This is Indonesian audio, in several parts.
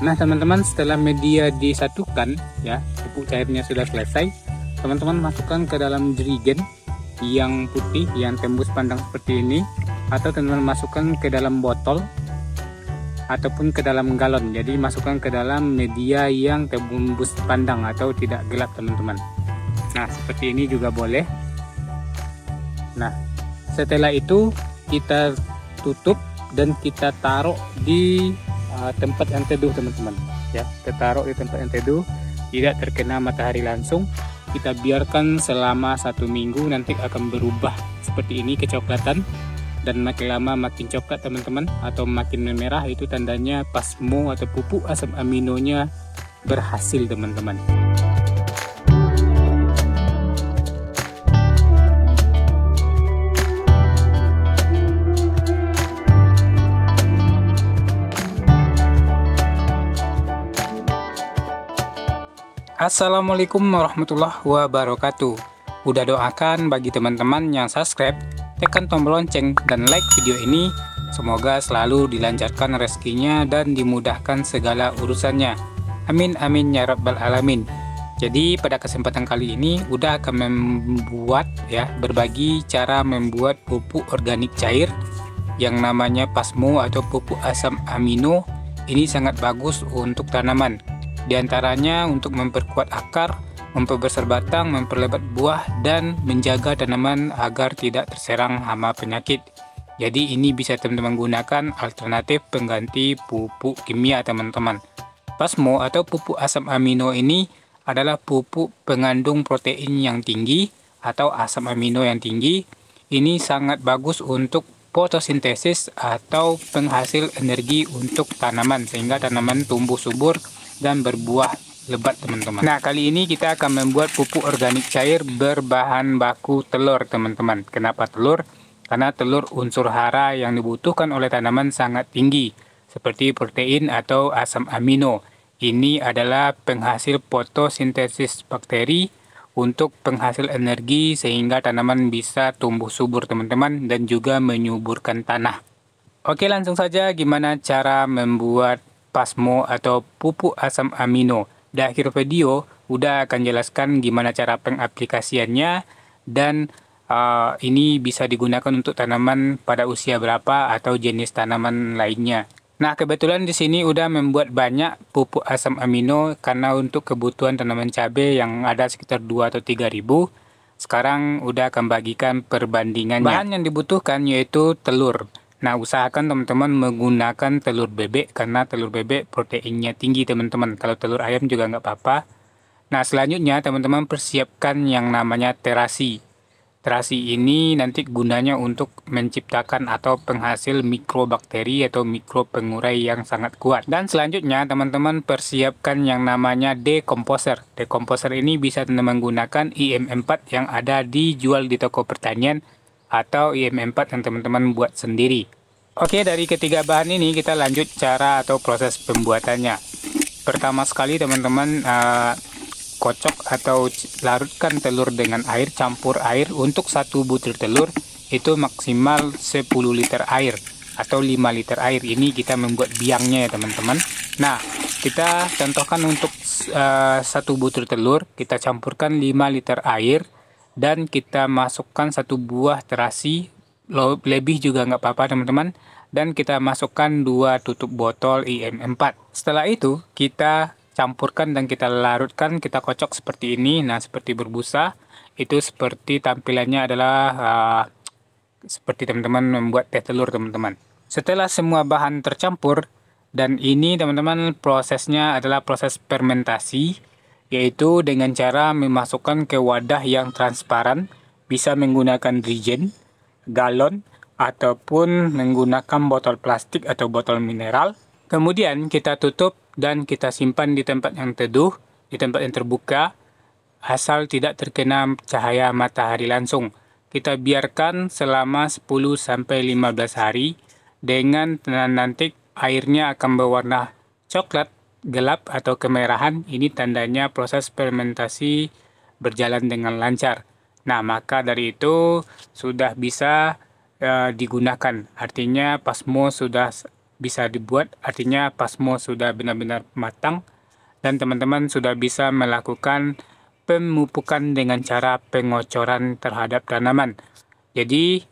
Nah teman-teman, setelah media disatukan ya, pupuk cairnya sudah selesai, teman-teman masukkan ke dalam jerigen yang putih yang tembus pandang seperti ini, atau teman-teman masukkan ke dalam botol ataupun ke dalam galon. Jadi masukkan ke dalam media yang tembus pandang atau tidak gelap teman-teman. Nah seperti ini juga boleh. Nah setelah itu kita tutup dan kita taruh di tempat yang teduh teman-teman ya. Kita taruh di tempat yang teduh, tidak terkena matahari langsung. Kita biarkan selama 1 minggu, nanti akan berubah seperti ini kecoklatan, dan makin lama makin coklat teman-teman, atau makin memerah. Itu tandanya pasmo atau pupuk asam aminonya berhasil teman-teman. Assalamualaikum warahmatullahi wabarakatuh. Udah doakan bagi teman-teman yang subscribe, tekan tombol lonceng dan like video ini. Semoga selalu dilancarkan rezekinya dan dimudahkan segala urusannya. Amin amin ya rabbal alamin. Jadi pada kesempatan kali ini udah akan membuat ya, berbagi cara membuat pupuk organik cair yang namanya pasmo atau pupuk asam amino. Ini sangat bagus untuk tanaman. Di antaranya untuk memperkuat akar, memperbesar batang, memperlebat buah, dan menjaga tanaman agar tidak terserang hama penyakit. Jadi ini bisa teman-teman gunakan alternatif pengganti pupuk kimia teman-teman. Pasmo atau pupuk asam amino ini adalah pupuk pengandung protein yang tinggi atau asam amino yang tinggi. Ini sangat bagus untuk fotosintesis atau penghasil energi untuk tanaman, sehingga tanaman tumbuh subur dan berbuah lebat teman-teman. Nah kali ini kita akan membuat pupuk organik cair berbahan baku telur teman-teman. Kenapa telur? Karena telur unsur hara yang dibutuhkan oleh tanaman sangat tinggi, seperti protein atau asam amino. Ini adalah penghasil fotosintesis bakteri untuk penghasil energi, sehingga tanaman bisa tumbuh subur teman-teman, dan juga menyuburkan tanah. Oke, langsung saja gimana cara membuat pasmo atau pupuk asam amino. Di akhir video udah akan jelaskan gimana cara pengaplikasiannya, dan ini bisa digunakan untuk tanaman pada usia berapa atau jenis tanaman lainnya. Nah kebetulan di sini udah membuat banyak pupuk asam amino karena untuk kebutuhan tanaman cabai yang ada sekitar 2 atau 3 ribu. Sekarang udah akan bagikan perbandingannya. Bahan yang dibutuhkan yaitu telur. Nah usahakan teman-teman menggunakan telur bebek karena telur bebek proteinnya tinggi teman-teman. Kalau telur ayam juga nggak apa-apa. Nah selanjutnya teman-teman persiapkan yang namanya terasi. Terasi ini nanti gunanya untuk menciptakan atau penghasil mikrobakteri atau mikropengurai yang sangat kuat. Dan selanjutnya teman-teman persiapkan yang namanya dekomposer. Dekomposer ini bisa teman-teman gunakan IM4 yang ada dijual di toko pertanian, atau IM4 yang teman-teman buat sendiri. Oke, dari ketiga bahan ini kita lanjut cara atau proses pembuatannya. Pertama sekali teman-teman kocok atau larutkan telur dengan air, campur air. Untuk 1 butir telur itu maksimal 10 liter air atau 5 liter air. Ini kita membuat biangnya ya teman-teman. Nah kita contohkan untuk 1 butir telur kita campurkan 5 liter air, dan kita masukkan 1 buah terasi, lebih juga nggak apa-apa teman-teman, dan kita masukkan 2 tutup botol IM4. Setelah itu kita campurkan dan kita larutkan, kita kocok seperti ini. Nah seperti berbusa, itu seperti tampilannya adalah seperti teman-teman membuat teh telur teman-teman. Setelah semua bahan tercampur, dan ini teman-teman prosesnya adalah proses fermentasi, yaitu dengan cara memasukkan ke wadah yang transparan, bisa menggunakan jerigen, galon, ataupun menggunakan botol plastik atau botol mineral. Kemudian kita tutup dan kita simpan di tempat yang teduh, di tempat yang terbuka, asal tidak terkena cahaya matahari langsung. Kita biarkan selama 10-15 hari, dengan nanti airnya akan berwarna coklat gelap atau kemerahan. Ini tandanya proses fermentasi berjalan dengan lancar. Nah maka dari itu sudah bisa digunakan. Artinya pasmo sudah bisa dibuat, artinya pasmo sudah benar-benar matang dan teman-teman sudah bisa melakukan pemupukan dengan cara pengocoran terhadap tanaman. Jadi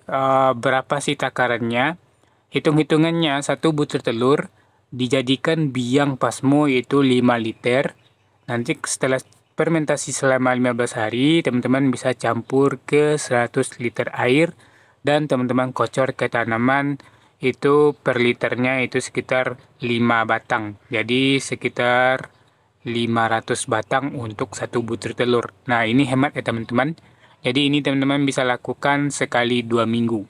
berapa sih takarannya? Hitung-hitungannya, satu butir telur dijadikan biang pasmo yaitu 5 liter. Nanti setelah fermentasi selama 15 hari, teman-teman bisa campur ke 100 liter air dan teman-teman kocor ke tanaman. Itu per liternya itu sekitar 5 batang. Jadi sekitar 500 batang untuk satu butir telur. Nah, ini hemat ya teman-teman. Jadi ini teman-teman bisa lakukan sekali 2 minggu.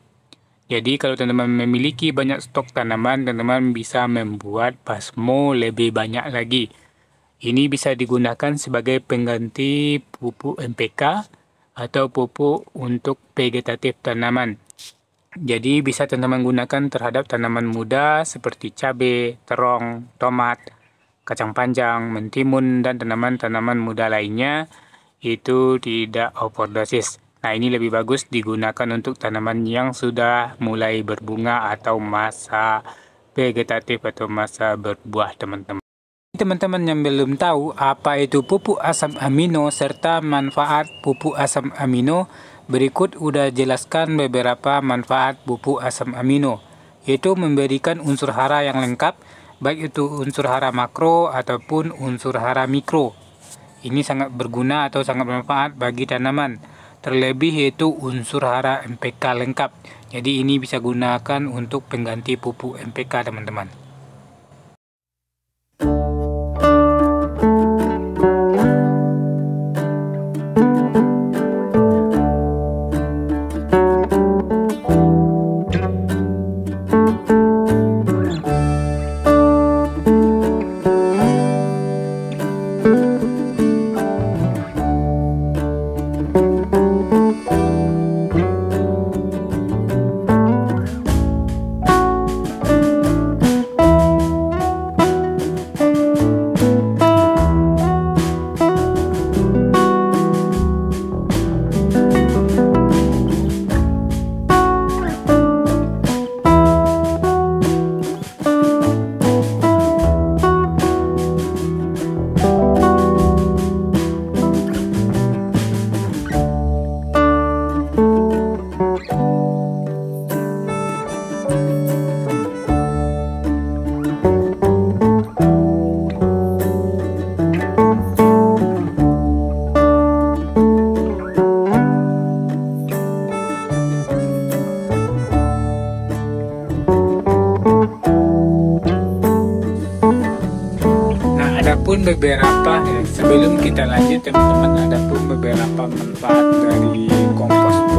Jadi kalau teman-teman memiliki banyak stok tanaman, teman-teman bisa membuat pasmo lebih banyak lagi. Ini bisa digunakan sebagai pengganti pupuk NPK atau pupuk untuk vegetatif tanaman. Jadi bisa teman-teman gunakan terhadap tanaman muda seperti cabai, terong, tomat, kacang panjang, mentimun, dan tanaman-tanaman muda lainnya itu tidak overdosis. Nah, ini lebih bagus digunakan untuk tanaman yang sudah mulai berbunga atau masa vegetatif atau masa berbuah, teman-teman. Teman-teman yang belum tahu apa itu pupuk asam amino serta manfaat pupuk asam amino, berikut udah jelaskan beberapa manfaat pupuk asam amino, yaitu memberikan unsur hara yang lengkap, baik itu unsur hara makro ataupun unsur hara mikro. Ini sangat berguna atau sangat bermanfaat bagi tanaman, terlebih yaitu unsur hara NPK lengkap. Jadi ini bisa gunakan untuk pengganti pupuk NPK, teman-teman. Adapun beberapa sebelum kita lanjut teman-teman, adapun beberapa manfaat dari kompos